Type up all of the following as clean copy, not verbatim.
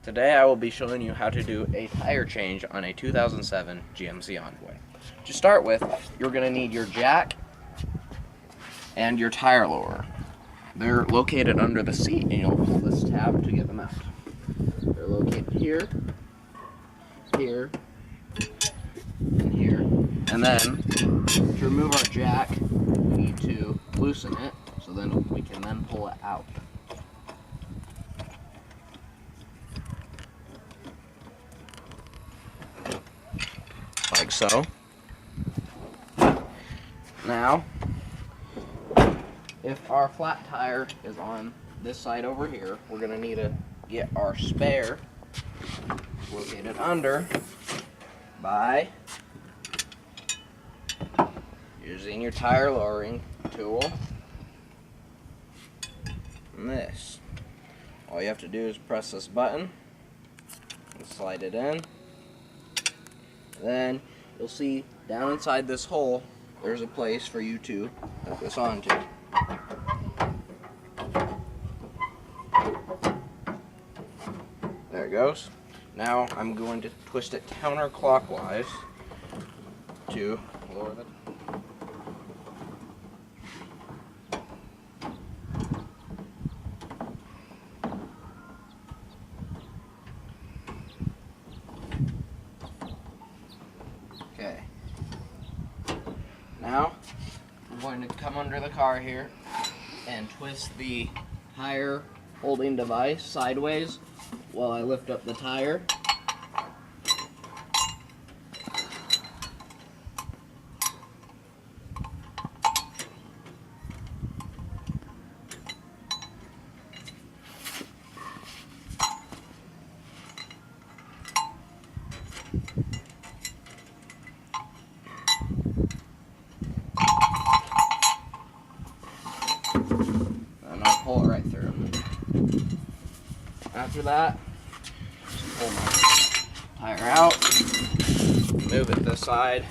Today I will be showing you how to do a tire change on a 2007 GMC Envoy. To start with, you're going to need your jack and your tire lower. They're located under the seat and you'll pull this tab to get them out. They're located here, here, and here. And then, to remove our jack, we need to loosen it so then we can then pull it out. Like so. Now, if our flat tire is on this side over here, we're going to need to get our spare located under by using your tire lowering tool and this. All you have to do is press this button and slide it in. Then you'll see down inside this hole there's a place for you to hook this onto. There it goes. Now I'm going to twist it counterclockwise to lower the Okay. Now, I'm going to come under the car here and twist the tire holding device sideways while I lift up the tire. And I'll pull it right through. After that, just pull my tire out, move it this side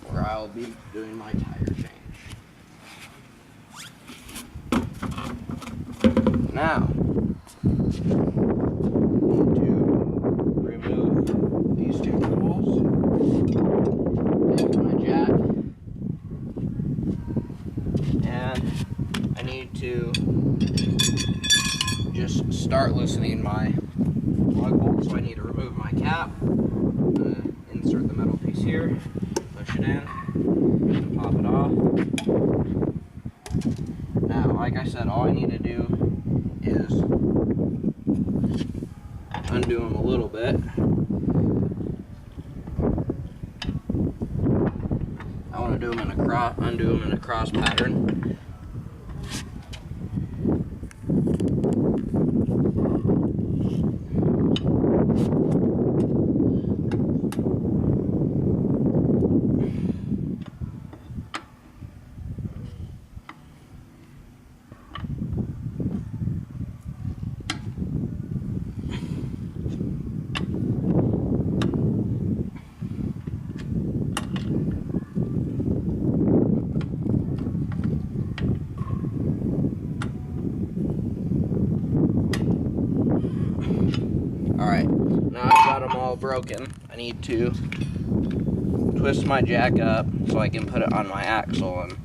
where I'll be doing my tire change. Now, to remove these two tools, take my jack, and I need to just start loosening my plug bolt, so I need to remove my cap, insert the metal piece here, push it in, and pop it off. Now, like I said, all I need to do is undo them a little bit. I want to do them in a undo them in a cross pattern. Alright, now I've got them all broken. I need to twist my jack up so I can put it on my axle and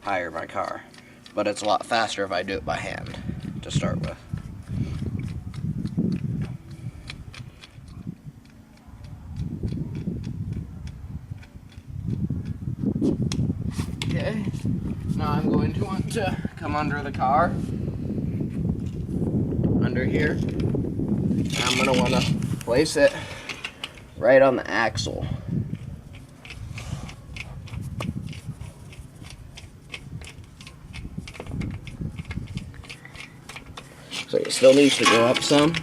tire my car. But it's a lot faster if I do it by hand to start with. Okay, now I'm going to want to come under the car, under here. I'm going to want to place it right on the axle. So it still needs to go up some.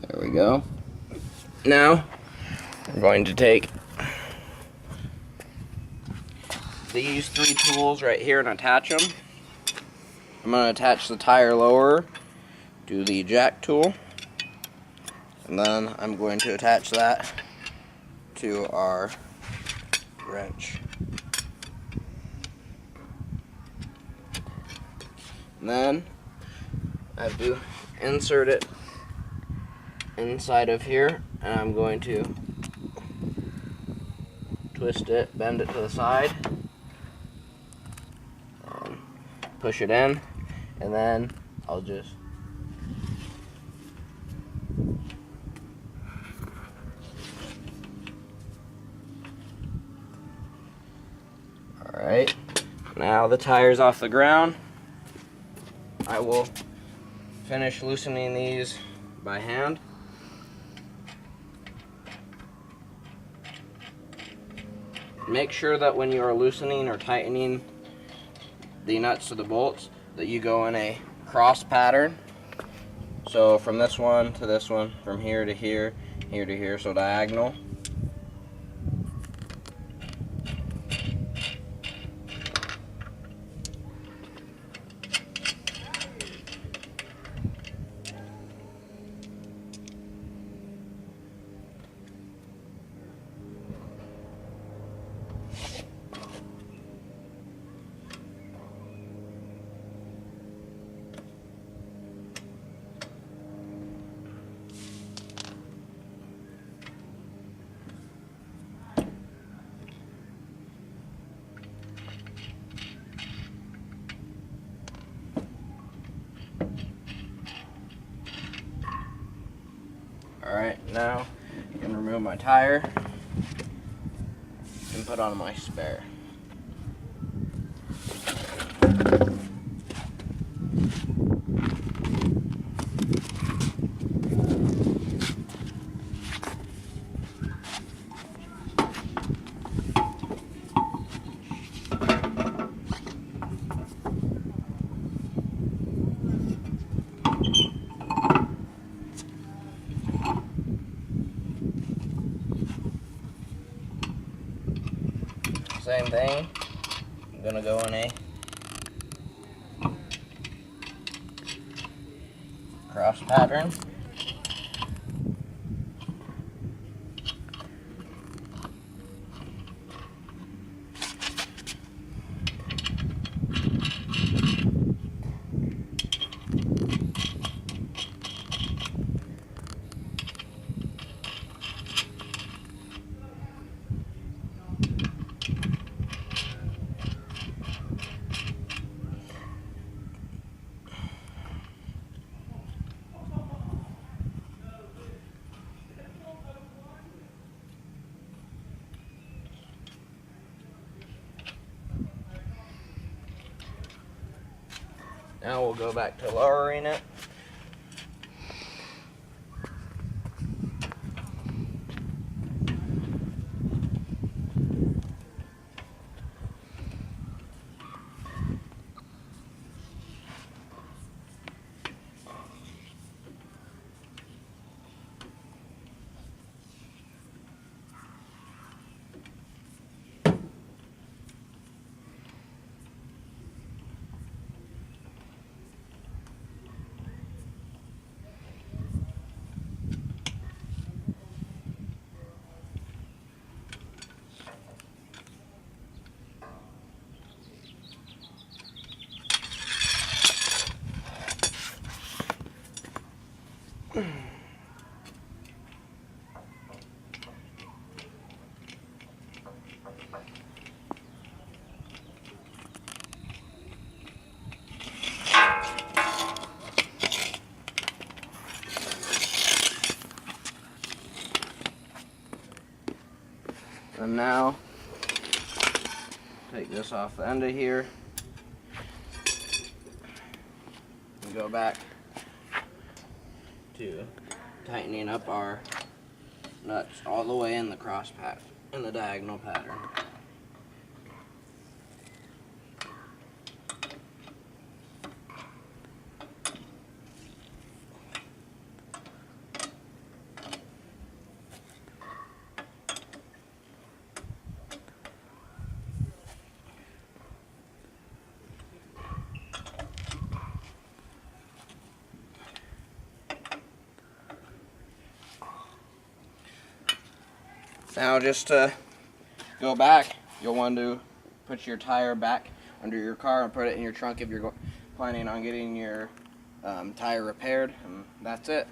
There we go. Now, I'm going to take these 3 tools right here and attach them. I'm going to attach the tire lower to the jack tool, and then I'm going to attach that to our wrench. And then I have to insert it inside of here, and I'm going to twist it, bend it to the side, push it in, and then I'll just alright, now the tire's off the ground. I will finish loosening these by hand. Make sure that when you are loosening or tightening the nuts to the bolts that you go in a cross pattern. So from this one to this one, from here to here, here to here, so diagonal. Alright, now I can remove my tire and put on my spare. Same thing, I'm gonna go in a cross pattern. Now we'll go back to lowering it. And now, take this off the end of here, and go back to tightening up our nuts all the way in the cross pattern, in the diagonal pattern. Now just to go back, you'll want to put your tire back under your car and put it in your trunk if you're planning on getting your tire repaired, and that's it.